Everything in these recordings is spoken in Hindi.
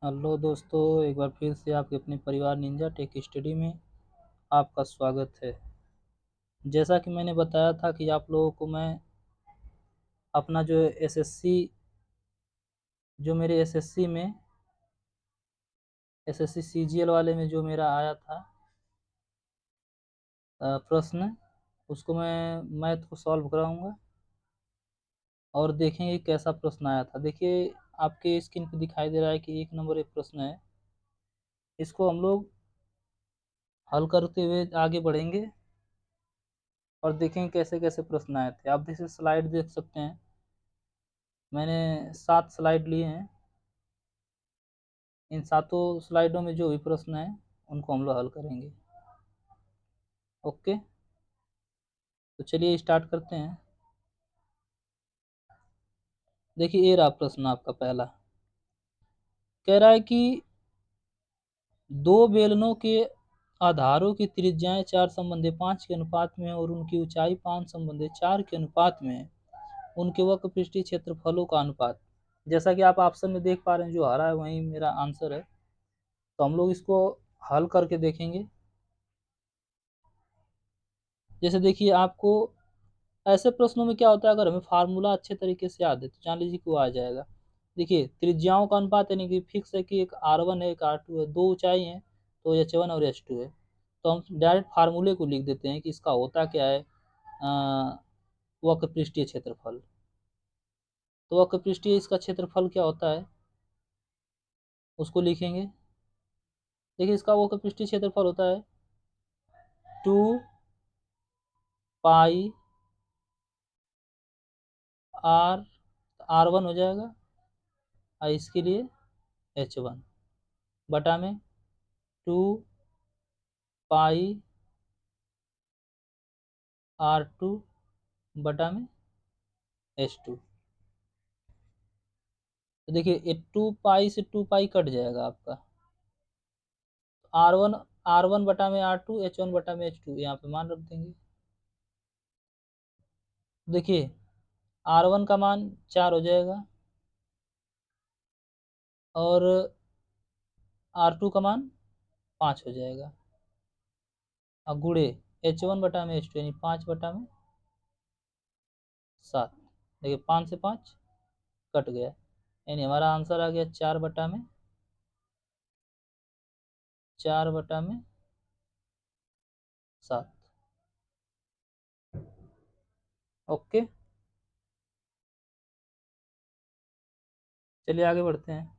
हेलो दोस्तों, एक बार फिर से आपके अपने परिवार निंजा टेक स्टडी में आपका स्वागत है। जैसा कि मैंने बताया था कि आप लोगों को मैं अपना जो एसएससी जो मेरे एसएससी सीजीएल वाले में जो मेरा आया था प्रश्न, उसको मैं मैथ को सॉल्व कराऊंगा और देखेंगे कैसा प्रश्न आया था। देखिए, आपके स्क्रीन पे दिखाई दे रहा है कि 1 नंबर एक प्रश्न है। इसको हम लोग हल करते हुए आगे बढ़ेंगे और देखेंगे कैसे कैसे प्रश्न आए थे। आप जैसे स्लाइड देख सकते हैं, मैंने 7 स्लाइड लिए हैं। इन 7 स्लाइडों में जो भी प्रश्न है उनको हम लोग हल करेंगे। ओके, तो चलिए स्टार्ट करते हैं। देखिए, ये रहा प्रश्न आपका पहला। कह रहा है कि दो बेलनों के आधारों की त्रिज्याएं 4 संबंधी 5 के अनुपात में है और उनकी ऊंचाई 5 संबंधी 4 के अनुपात में है। उनके वक्र पृष्ठीय क्षेत्रफलों का अनुपात। जैसा कि आप ऑप्शन में देख पा रहे हैं, जो हरा है वही मेरा आंसर है। तो हम लोग इसको हल करके देखेंगे। जैसे देखिए, आपको ऐसे प्रश्नों में क्या होता है, अगर हमें फार्मूला अच्छे तरीके से याद है तो जान लीजिए कि वो आ जाएगा। देखिए, त्रिज्याओं का अनुपात यानी कि फिक्स है कि एक R1 है, एक R2 है, दो ऊंचाई है तो H1 और H2 है। तो हम डायरेक्ट फार्मूले को लिख देते हैं कि इसका होता क्या है, वक्र पृष्ठीय क्षेत्रफल। तो वक्र पृष्ठीय इसका क्षेत्रफल क्या होता है उसको लिखेंगे। देखिए, इसका वक्र पृष्ठीय क्षेत्रफल होता है 2 पाई R, R1 हो जाएगा और इसके लिए H1 बटा में 2 पाई R2 बटा में H2। तो देखिए, ये 2 पाई से 2 पाई कट जाएगा आपका। R1 R1 बटा में R2, H1 बटा में H2 यहाँ पे मान रख देंगे। देखिए, R1 का मान 4 हो जाएगा और R2 का मान 5 हो जाएगा और गुड़े H1 बटा में H2 यानी 5 बटा में 7। देखिए, 5 से 5 कट गया यानी हमारा आंसर आ गया 4 बटा में 7। ओके, चलिए आगे बढ़ते हैं।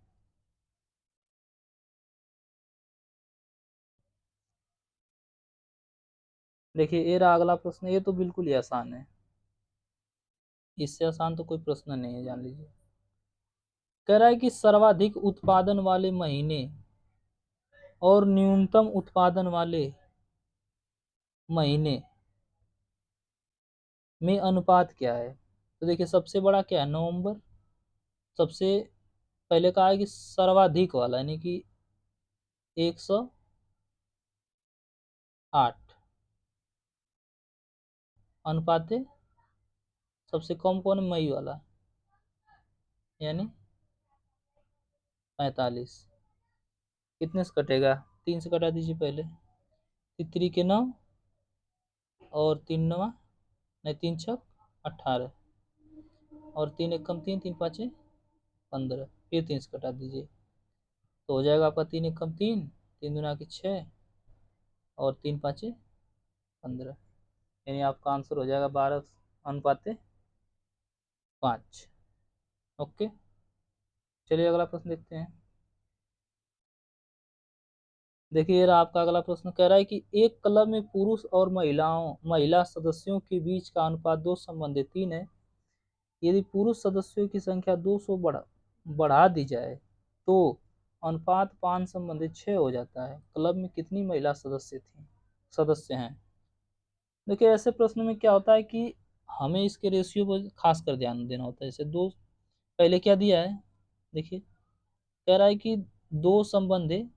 देखिए, ये रहा अगला प्रश्न। ये तो बिल्कुल ही आसान है, इससे आसान तो कोई प्रश्न नहीं है, जान लीजिए। कह रहा है कि सर्वाधिक उत्पादन वाले महीने और न्यूनतम उत्पादन वाले महीने में अनुपात क्या है। तो देखिए, सबसे बड़ा क्या है, नवंबर। सबसे पहले कहा है कि सर्वाधिक वाला यानी कि 108 अनुपाते सबसे कम कौन है, मई वाला यानी 45। कितने से कटेगा, 3 से कटा दीजिए पहले। तितरी के 9 और 3 नवा नहीं, 3 छक 18 और 3 एक कम 3, 3 पाँचे 15, फिर 3 से कटा दीजिए तो हो जाएगा आपका 3 एक कम 3, 3 दूना के 6 और 3 पाँचे 15, यानी आपका आंसर हो जाएगा 12 अनुपाते 5। ओके, चलिए अगला प्रश्न देखते हैं। देखिए, आपका अगला प्रश्न कह रहा है कि एक क्लब में पुरुष और महिला सदस्यों के बीच का अनुपात 2:3 है। यदि पुरुष सदस्यों की संख्या 200 बढ़ा दी जाए तो अनुपात 5:6 हो जाता है। क्लब में कितनी महिला सदस्य हैं। देखिए, ऐसे प्रश्न में क्या होता है कि हमें इसके रेशियो पर खास कर ध्यान देना होता है। जैसे दो, पहले क्या दिया है, देखिए कह रहा है कि 2:3,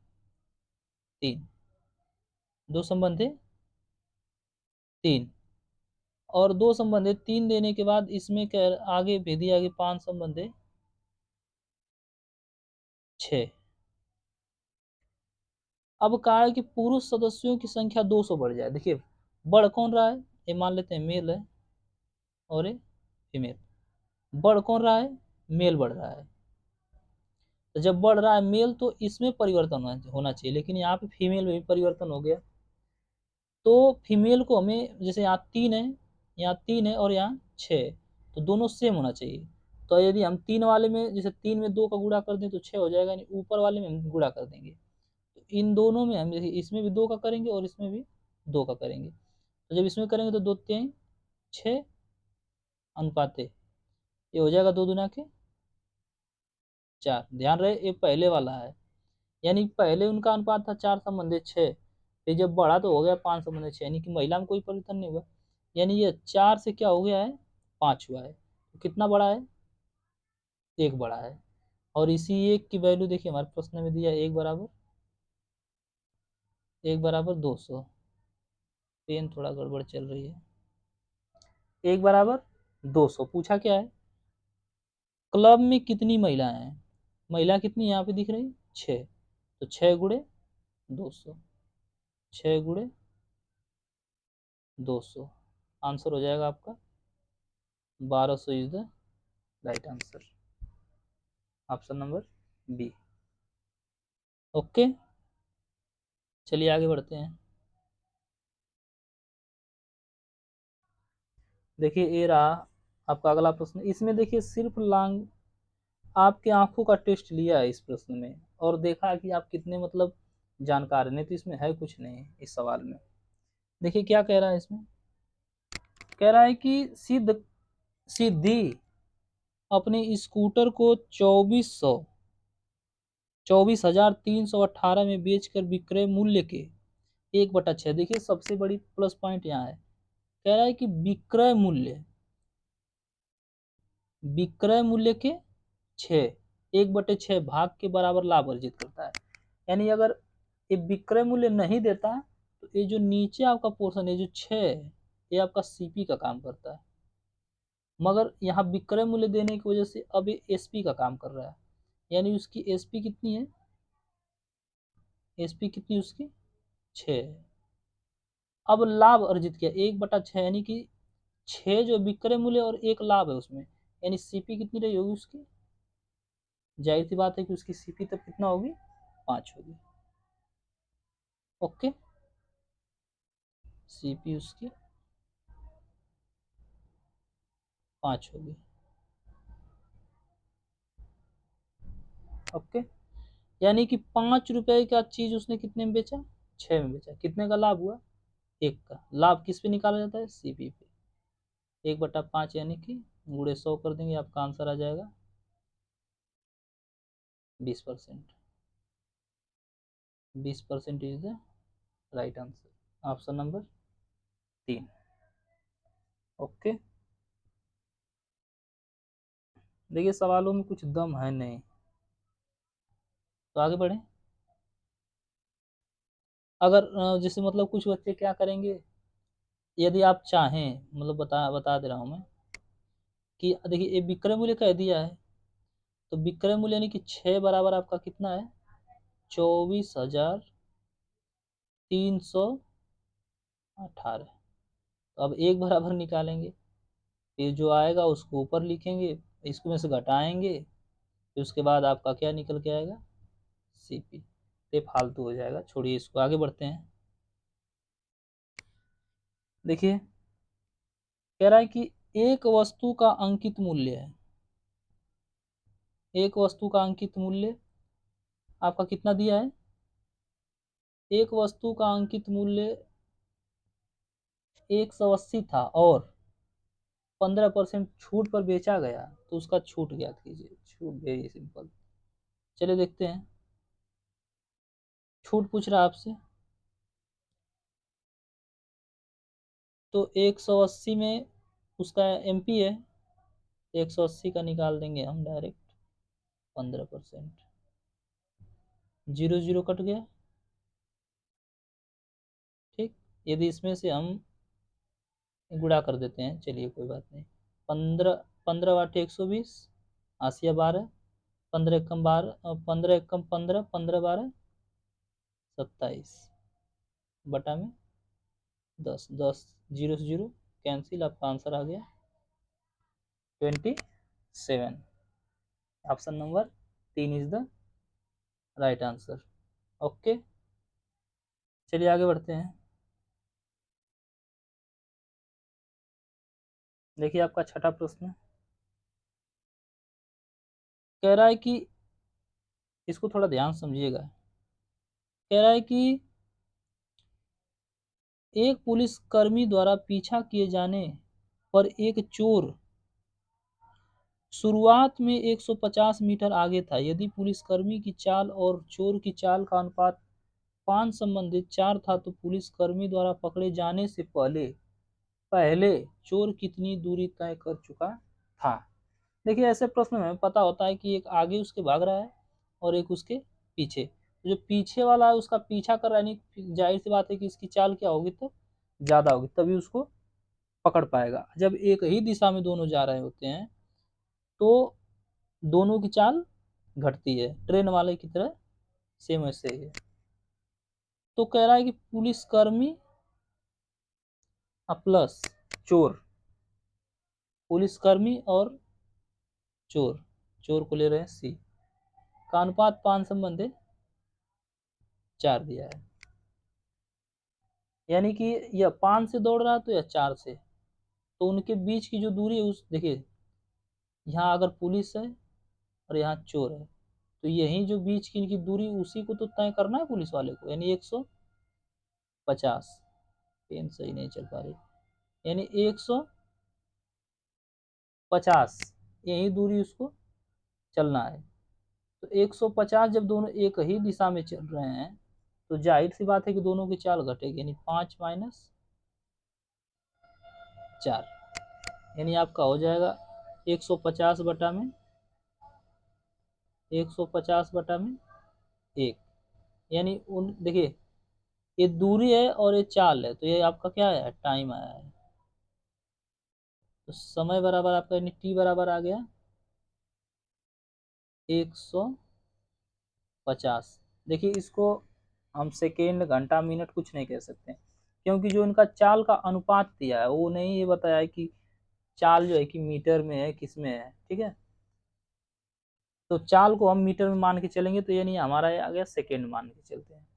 2:3 और 2:3 देने के बाद इसमें आगे भेज दिया कि 5:6। अब कहा है कि पुरुष सदस्यों की संख्या 200 बढ़ जाए। देखिए बढ़ कौन रहा है, ये मान लेते हैं मेल है और ये फीमेल। बढ़ कौन रहा है, मेल बढ़ रहा है। तो जब बढ़ रहा है मेल तो इसमें परिवर्तन होना चाहिए, लेकिन यहाँ पे फीमेल में भी परिवर्तन हो गया। तो फीमेल को हमें, जैसे यहाँ 3 है, यहाँ 3 है और यहाँ 6, तो दोनों सेम होना चाहिए। तो यदि हम 3 वाले में, जैसे 3 में 2 का गुणा कर दें तो 6 हो जाएगा, यानी ऊपर वाले में हम गुणा कर देंगे। तो इन दोनों में हम, जैसे इसमें भी 2 का करेंगे और इसमें भी 2 का करेंगे। तो जब इसमें करेंगे तो 2 3 6 अनुपाते, ये हो जाएगा 2 दूना के 4। ध्यान रहे ये पहले वाला है, यानी पहले उनका अनुपात था 4:6, फिर जब बढ़ा तो हो गया 5:6, यानी कि महिला में कोई परिवर्तन नहीं हुआ। यानी ये 4 से क्या हो गया है, 5 हुआ है। तो कितना बड़ा है, 1 बड़ा है। और इसी 1 की वैल्यू देखिए हमारे प्रश्न में दिया 1 बराबर 200। पेन थोड़ा गड़बड़ चल रही है। 1 बराबर 200 पूछा क्या है, क्लब में कितनी महिलाएं हैं। महिला कितनी यहाँ पे दिख रही, 6, तो 6 गुणे 200, 6 गुणे 200, आंसर हो जाएगा आपका 1200 is the right answer, option number B. Okay, चलिए आगे बढ़ते हैं। देखिए ये रहा आपका अगला प्रश्न। इसमें देखिए सिर्फ लांग आपके आंखों का टेस्ट लिया है इस प्रश्न में, और देखा कि आप कितने मतलब जानकार हैं, नहीं तो इसमें है कुछ नहीं इस सवाल में। देखिए क्या कह रहा है इसमें, कह रहा है कि सिद्धि अपने स्कूटर को 24,318 में बेचकर विक्रय मूल्य के 1/6, देखिए सबसे बड़ी प्लस पॉइंट यहाँ है, कह रहा है कि विक्रय मूल्य के 1/6 भाग के बराबर लाभ अर्जित करता है। यानी अगर ये विक्रय मूल्य नहीं देता तो ये जो नीचे आपका पोर्शन है जो 6 है, ये आपका सीपी का काम करता है, मगर यहाँ विक्रय मूल्य देने की वजह से अब ये एसपी का काम कर रहा है। यानी उसकी एसपी कितनी है, एसपी कितनी उसकी 6 है। अब लाभ अर्जित किया 1/6, यानी कि 6 जो विक्रय मूल्य और 1 लाभ है उसमें, यानी सीपी कितनी रही होगी उसकी, जाहिर सी बात है कि उसकी सीपी तब कितना होगी, 5 होगी। ओके, सीपी उसकी 5 होगी। ओके, यानी कि 5 रुपए का चीज उसने कितने में बेचा, 6 में बेचा। कितने का लाभ हुआ, 1 का। लाभ किस पे निकाला जाता है, सीपी पे। 1/5 यानी कि गुणे 100 कर देंगे, आपका आंसर आ जाएगा 20%। 20% is the right answer, option number 3। Okay, देखिए सवालों में कुछ दम है नहीं, तो आगे बढ़े। अगर जैसे मतलब कुछ बच्चे क्या करेंगे, यदि आप चाहें, मतलब बता बता दे रहा हूँ मैं कि देखिए ये विक्रय मूल्य कह दिया है, तो विक्रय मूल्य यानी कि 6 बराबर आपका कितना है, 24,318। तो अब 1 बराबर निकालेंगे, फिर जो आएगा उसको ऊपर लिखेंगे, इसको में से घटाएंगे, फिर उसके बाद आपका क्या निकल के आएगा, सीपी। ये फालतू हो जाएगा, छोड़िए इसको, आगे बढ़ते हैं। देखिए कह रहा है कि एक वस्तु का अंकित मूल्य है, एक वस्तु का अंकित मूल्य आपका कितना दिया है, एक वस्तु का अंकित मूल्य 180 था और 15% छूट पर बेचा गया, तो उसका छूट ज्ञात कीजिए। छूट वेरी सिंपल, चलिए देखते हैं। छूट पूछ रहा है आपसे, तो 180 में उसका एमपी है, 180 का निकाल देंगे हम डायरेक्ट 15%, 0 0 कट गया। ठीक, यदि इसमें से हम गुणा कर देते हैं, चलिए कोई बात नहीं। 15 15 × 8 = 120, 80 12, 15 × 1 = 12, 15 × 1 = 15, 15 12 27 बटा में 10, 10 जीरो से जीरो कैंसिल, आपका आंसर आ गया 27। Option number 3 is the right answer. Okay, चलिए आगे बढ़ते हैं। देखिए आपका छठा प्रश्न कह रहा है कि, इसको थोड़ा ध्यान समझिएगा। कह रहा है कि एक पुलिसकर्मी द्वारा पीछा किए जाने पर एक चोर शुरुआत में 150 मीटर आगे था। यदि पुलिसकर्मी की चाल और चोर की चाल का अनुपात 5 संबंधित 4 था तो पुलिसकर्मी द्वारा पकड़े जाने से पहले पहले चोर कितनी दूरी तय कर चुका था। देखिए ऐसे प्रश्न में पता होता है कि एक आगे उसके भाग रहा है और एक उसके पीछे। तो जो पीछे वाला है उसका पीछा कर रहा है, नहीं जाहिर सी बात है कि इसकी चाल क्या होगी, तो ज्यादा होगी, तभी उसको पकड़ पाएगा। जब एक ही दिशा में दोनों जा रहे होते हैं तो दोनों की चाल घटती है, ट्रेन वाले की तरह सेम ऐसे ही है। तो कह रहा है कि पुलिसकर्मी प्लस चोर, पुलिसकर्मी और चोर, चोर को ले रहे हैं सी, का अनुपात 5 संबंधित 4 दिया है। यानी कि यह 5 से दौड़ रहा है तो यह 4 से, तो उनके बीच की जो दूरी है उस, देखिए यहाँ अगर पुलिस है और यहाँ चोर है तो यही जो बीच की इनकी दूरी उसी को तो तय करना है पुलिस वाले को, यानी 150। पेन सही नहीं चल पा रही, यानी 150 यही दूरी उसको चलना है। तो 150 जब दोनों एक ही दिशा में चल रहे हैं तो जाहिर सी बात है कि दोनों की चाल घटेगी, यानी 5 माइनस 4, यानी आपका हो जाएगा 150 बटा में 150 बटा में 1, यानी उन, देखिए ये दूरी है और ये चाल है, तो ये आपका क्या है, टाइम आया है। तो समय बराबर आपका, यानी टी बराबर आ गया 150। देखिए इसको हम सेकेंड, घंटा, मिनट कुछ नहीं कह सकते, क्योंकि जो इनका चाल का अनुपात दिया है वो नहीं ये बताया है कि चाल जो है कि मीटर में है किस में है, ठीक है। तो चाल को हम मीटर में मान के चलेंगे तो यानी हमारा ये आ गया सेकेंड मान के चलते हैं,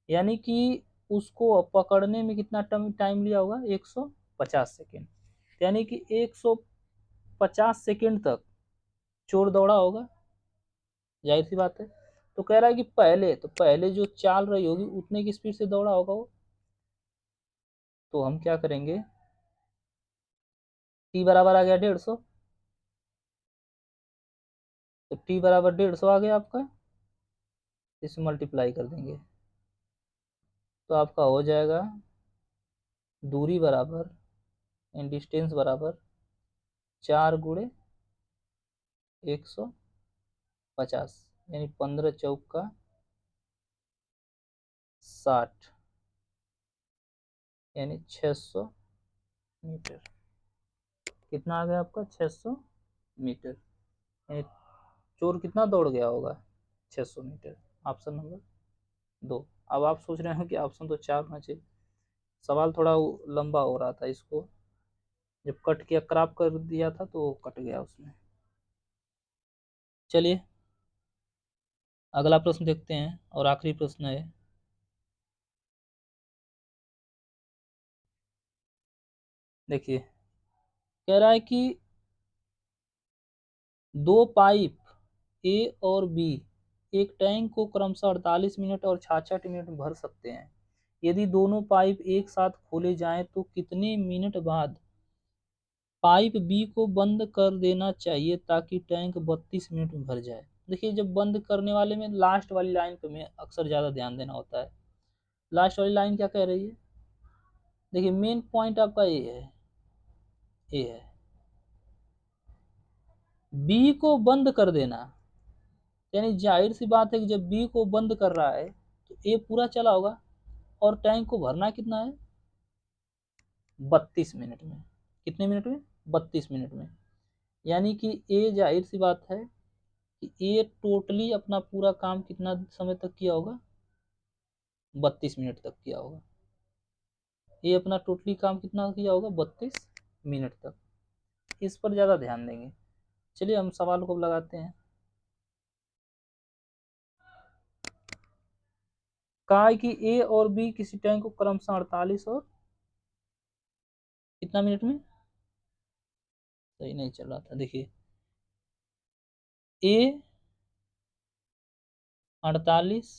यानी कि उसको पकड़ने में कितना टाइम लिया होगा, 150 सेकेंड, यानी कि 150 सेकेंड तक चोर दौड़ा होगा, जाहिर सी बात है। तो कह रहा है कि पहले, तो पहले जो चाल रही होगी उतने की स्पीड से दौड़ा होगा वो। तो हम क्या करेंगे, टी बराबर आ गया 150, तो टी बराबर 150 आ गया आपका, इसे मल्टीप्लाई कर देंगे तो आपका हो जाएगा दूरी बराबर डिस्टेंस बराबर 4 गुणे 150, यानी 15 चौका 60, यानी 600 मीटर। कितना आ गया आपका, 600 मीटर, यानी चोर कितना दौड़ गया होगा, 600 मीटर। Option number 2। अब आप सोच रहे हो कि ऑप्शन तो 4 होना चाहिए, सवाल थोड़ा लंबा हो रहा था, इसको जब कट किया, क्रॉप कर दिया था तो कट गया उसमें। चलिए अगला प्रश्न देखते हैं और आखिरी प्रश्न है। देखिए कह रहा है कि दो पाइप ए और बी एक टैंक को क्रमशः 48 मिनट और 66 मिनट में भर सकते हैं। यदि दोनों पाइप एक साथ खोले जाएं तो कितने मिनट बाद पाइप बी को बंद कर देना चाहिए ताकि टैंक 32 मिनट में भर जाए। देखिए जब बंद करने वाले में लास्ट वाली लाइन पे में अक्सर ज़्यादा ध्यान देना होता है। लास्ट वाली लाइन क्या कह रही है, देखिए मेन पॉइंट आपका ए है, बी को बंद कर देना, यानी जाहिर सी बात है कि जब बी को बंद कर रहा है तो ए पूरा चला होगा और टैंक को भरना कितना है, 32 मिनट में। कितने मिनट में, 32 मिनट में। यानी कि ए, जाहिर सी बात है कि ए टोटली अपना पूरा काम कितना समय तक किया होगा, 32 मिनट तक किया होगा। ये अपना टोटली काम कितना किया होगा, 32 मिनट तक। इस पर ज़्यादा ध्यान देंगे। चलिए हम सवाल को लगाते हैं। कहा है कि ए और बी किसी टैंक को क्रमशः 48 और कितना मिनट में, सही नहीं चल रहा था, देखिए ए 48